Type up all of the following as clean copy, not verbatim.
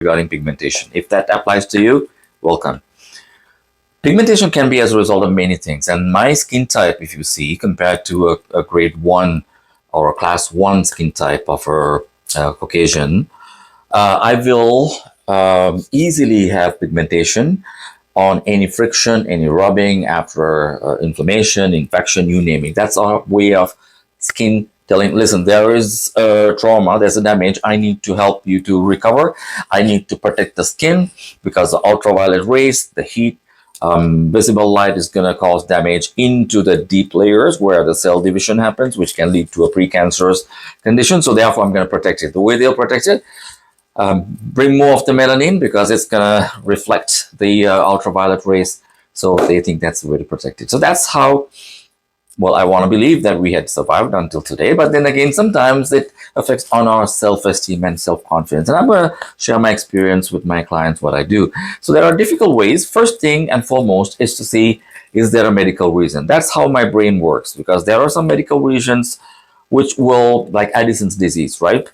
regarding pigmentation. If that applies to you, welcome. Pigmentation can be as a result of many things, and my skin type, if you see, compared to a grade 1 or a class 1 skin type of a Caucasian, I will easily have pigmentation on any friction, any rubbing, after inflammation, infection, you name it. That's our way of skin telling, listen, there is a trauma, there's a damage, I need to help you to recover. I need to protect the skin because the ultraviolet rays, the heat, visible light is going to cause damage into the deep layers where the cell division happens, which can lead to a precancerous condition. So therefore, I'm going to protect it. The way they'll protect it, bring more of the melanin because it's going to reflect the ultraviolet rays. So they think that's the way to protect it. So that's how, well, I want to believe that we had survived until today. But then again, sometimes it affects on our self-esteem and self-confidence. And I'm going to share my experience with my clients, what I do. So there are difficult ways. First thing and foremost is to see, is there a medical reason? That's how my brain works, because there are some medical reasons which will, like Addison's disease, right?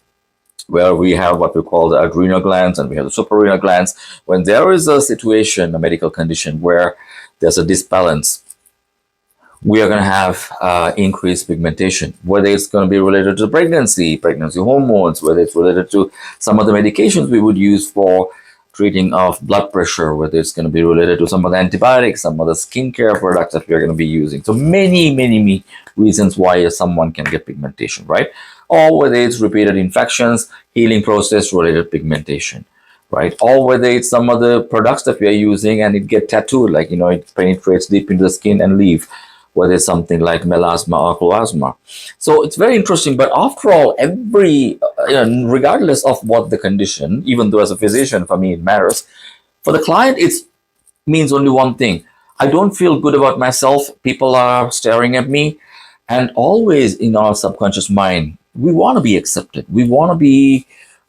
Where we have what we call the adrenal glands and we have the suprarenal glands. When there is a situation, a medical condition where there's a disbalance, we are going to have increased pigmentation, whether it's going to be related to pregnancy hormones, whether it's related to some of the medications we would use for treating of blood pressure, whether it's going to be related to some of the antibiotics, some of the skincare products that we're going to be using. So many reasons why someone can get pigmentation, right? Or whether it's repeated infections, healing process related pigmentation, right? Or whether it's some of the products that we are using and it get tattooed, like, you know, it penetrates deep into the skin and leave, whether it's something like melasma or chloasma. So it's very interesting. But after all, regardless of what the condition, even though as a physician, for me, it matters. For the client, it means only one thing. I don't feel good about myself. People are staring at me. And always in our subconscious mind, we want to be accepted. We want to be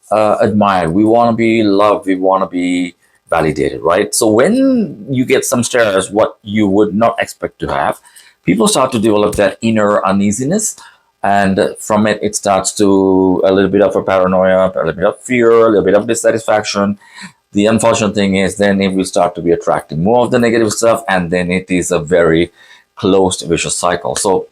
admired. We want to be loved. We want to be validated, right? So when you get some stares, what you would not expect to have, people start to develop that inner uneasiness. And from it, it starts to a little bit of a paranoia, a little bit of fear, a little bit of dissatisfaction. The unfortunate thing is then it will start to be attracting more of the negative stuff. And then it is a very closed vicious cycle. So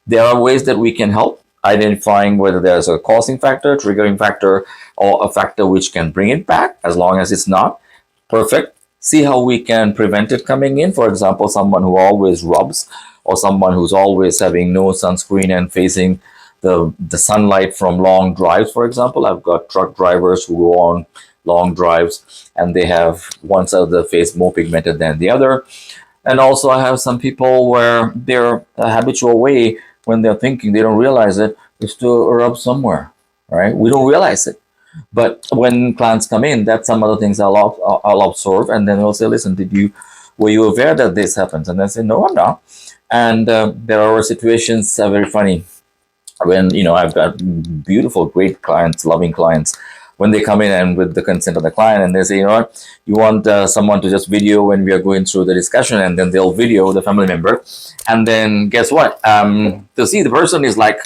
there are ways that we can help identifying whether there's a causing factor, triggering factor, or a factor which can bring it back, as long as it's not perfect. See how we can prevent it coming in. For example, someone who always rubs, or someone who's always having no sunscreen and facing the sunlight from long drives, for example. I've got truck drivers who go on long drives and they have one side of the face more pigmented than the other. And also I have some people where their habitual way, when they're thinking, they don't realize it, is to rub somewhere, right? We don't realize it. But when clients come in, that's some other things I'll observe, and then they'll say, listen, were you aware that this happens? And I say, no, I'm not. And there are situations, very funny, when, you know, I've got beautiful, great clients, loving clients, when they come in and with the consent of the client and they say, you know what, you want someone to just video when we are going through the discussion, and then they'll video the family member. And then guess what? They'll see the person is like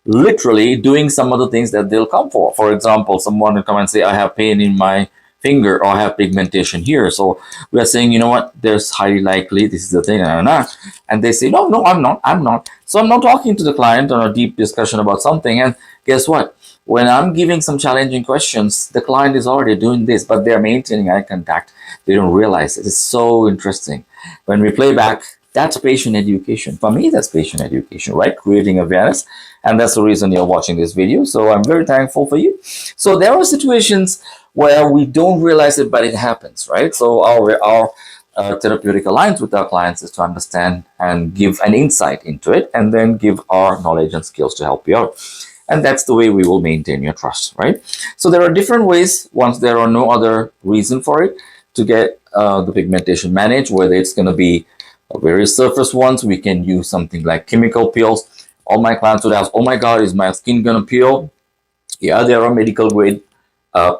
literally doing some of the things that they'll come for. For example, someone will come and say, I have pain in my finger, or I have pigmentation here. So we are saying, you know what, there's highly likely this is the thing, and they say, no, I'm not. So I'm not talking to the client on a deep discussion about something. And guess what? When I'm giving some challenging questions, the client is already doing this, but they're maintaining eye contact. They don't realize it. It's so interesting. When we play back, that's patient education. For me, that's patient education, right? Creating awareness. And that's the reason you're watching this video. So I'm very thankful for you. So there are situations where we don't realize it, but it happens, right? So our therapeutic alliance with our clients is to understand and give an insight into it, and then give our knowledge and skills to help you out. And that's the way we will maintain your trust, right? So there are different ways, once there are no other reason for it, to get the pigmentation managed, whether it's going to be very surface ones. We can use something like chemical peels. All my clients would ask, oh my God, is my skin going to peel? Yeah, there are medical grade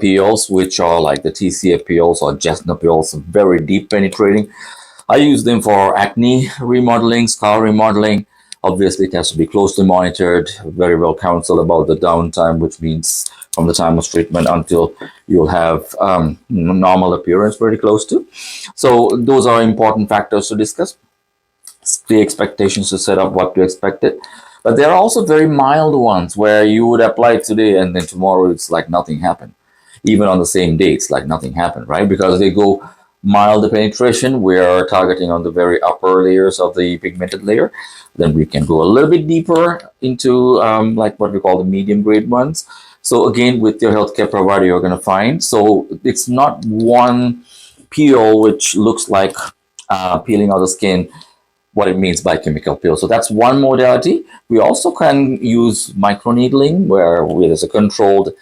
peels, which are like the TCA peels or Jessner peels, very deep penetrating. I use them for acne remodeling, scar remodeling, Obviously, it has to be closely monitored, very well counseled about the downtime, which means from the time of treatment until you'll have normal appearance very close to. So those are important factors to discuss. The expectations to set up what to expect it. But there are also very mild ones where you would apply it today and then tomorrow it's like nothing happened. Even on the same day, it's like nothing happened, right? Because they go mild penetration, we are targeting on the very upper layers of the pigmented layer. Then we can go a little bit deeper into like what we call the medium grade ones. So again, with your healthcare provider, you're going to find, so it's not one peel which looks like peeling out the skin, what it means by chemical peel. So that's one modality. We also can use microneedling, where there's a controlled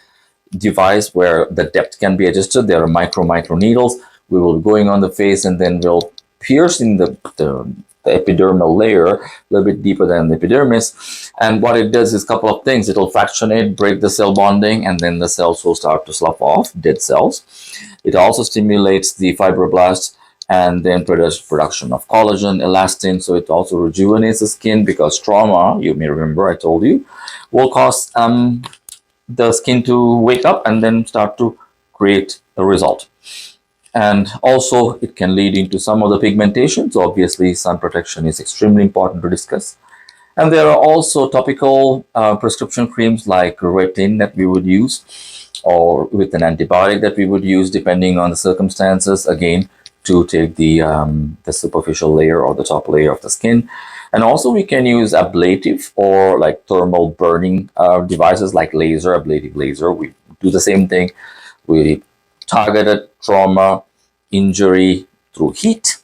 device where the depth can be adjusted. There are micro needles. We will be going on the face and then we'll piercing the epidermal layer a little bit deeper than the epidermis. And what it does is a couple of things. It'll fractionate, break the cell bonding, and then the cells will start to slough off, dead cells. It also stimulates the fibroblasts and then production of collagen, elastin. So it also rejuvenates the skin, because trauma, you may remember I told you, will cause the skin to wake up and then start to create a result. And also it can lead into some of the pigmentation. So obviously sun protection is extremely important to discuss. And there are also topical prescription creams like retin that we would use, or with an antibiotic that we would use depending on the circumstances, again, to take the superficial layer or the top layer of the skin. And also we can use ablative or like thermal burning devices like ablative laser. We do the same thing. We targeted trauma, injury through heat.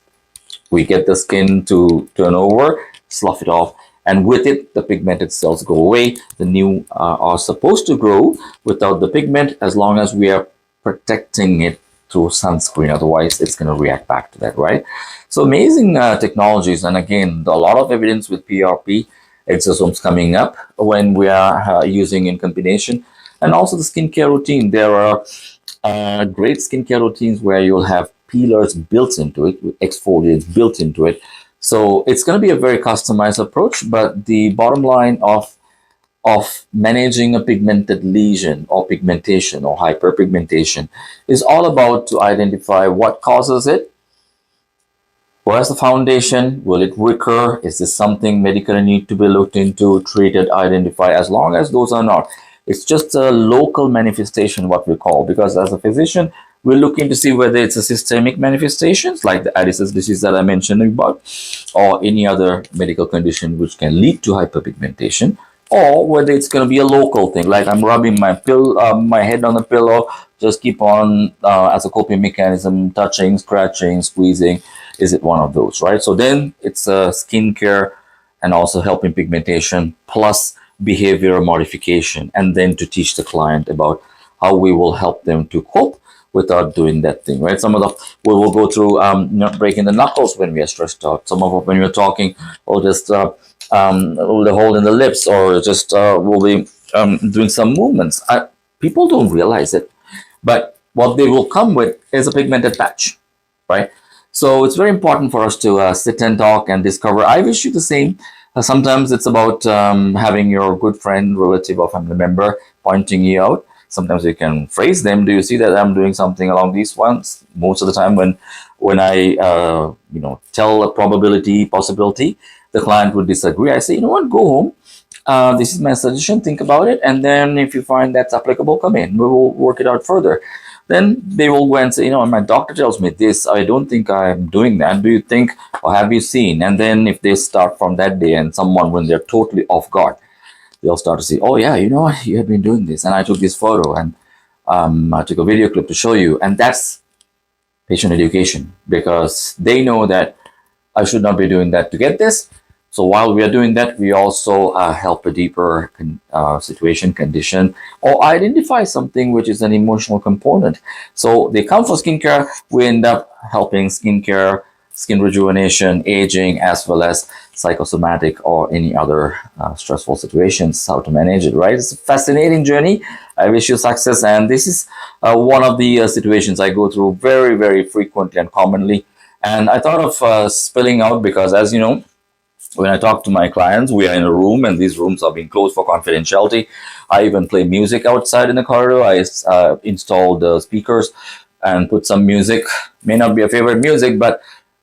We get the skin to turn over, slough it off, and with it, the pigmented cells go away. The new are supposed to grow without the pigment, as long as we are protecting it through sunscreen. Otherwise, it's going to react back to that, right? So amazing technologies. And again, a lot of evidence with PRP exosomes coming up when we are using in combination. And also the skincare routine. There are great skincare routines where you'll have peelers built into it, with exfoliants built into it. So it's going to be a very customized approach, but the bottom line of managing a pigmented lesion or pigmentation or hyperpigmentation is all about to identify what causes it. Where's the foundation? Will it recur? Is this something medically need to be looked into, treated, identified? As long as those are not, it's just a local manifestation, what we call, because as a physician, we're looking to see whether it's a systemic manifestations like the Addison's disease that I mentioned about, or any other medical condition which can lead to hyperpigmentation, or whether it's going to be a local thing, like I'm rubbing my head on the pillow, just keep on as a coping mechanism, touching, scratching, squeezing. Is it one of those, right? So then it's a skincare and also helping pigmentation plus behavioral modification, and then to teach the client about how we will help them to cope without doing that thing, right? Some of the we will go through not breaking the knuckles when we are stressed out. Some of it when we're talking, or just the hold in the lips, or just we'll be doing some movements. People don't realize it, but what they will come with is a pigmented patch, right? So it's very important for us to sit and talk and discover. I wish you the same. Sometimes it's about having your good friend, relative, or family member pointing you out. Sometimes you can phrase them. Do you see that I'm doing something along these ones? Most of the time, when I tell a possibility, the client would disagree. I say, you know what, go home. This is my suggestion. Think about it, and then if you find that's applicable, come in. We will work it out further. Then they will go and say, my doctor tells me this. I don't think I'm doing that. Do you think, or have you seen? And then if they start from that day, and someone, when they're totally off guard, they'll start to say, oh yeah, you know what, you have been doing this, and I took this photo, and I took a video clip to show you. And that's patient education, because they know that I should not be doing that to get this. So while we are doing that, we also help a deeper situation, condition, or identify something which is an emotional component. So they come for skincare. We end up helping skincare, skin rejuvenation, aging, as well as psychosomatic or any other stressful situations, how to manage it, right? It's a fascinating journey. I wish you success. And this is one of the situations I go through very, very frequently and commonly. And I thought of spilling out because, as you know, When I talk to my clients, we are in a room and these rooms are being closed for confidentiality. I even play music outside in the corridor. I install the speakers and put some music. May not be a favorite music, but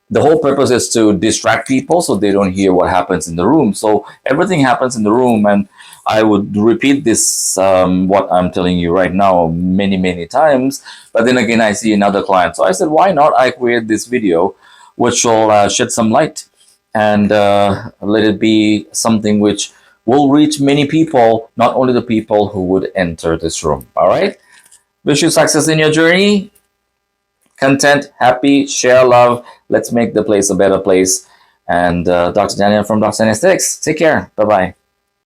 the whole purpose is to distract people so they don't hear what happens in the room. So everything happens in the room, and I would repeat this, what I'm telling you right now, many, many times. But then again, I see another client. So I said, why not I create this video, which will shed some light and let it be something which will reach many people, not only the people who would enter this room. All right. Wish you success in your journey. Content, happy, share love. Let's make the place a better place. And Dr. Daniel from Dr. Anesthetics. Take care. Bye bye.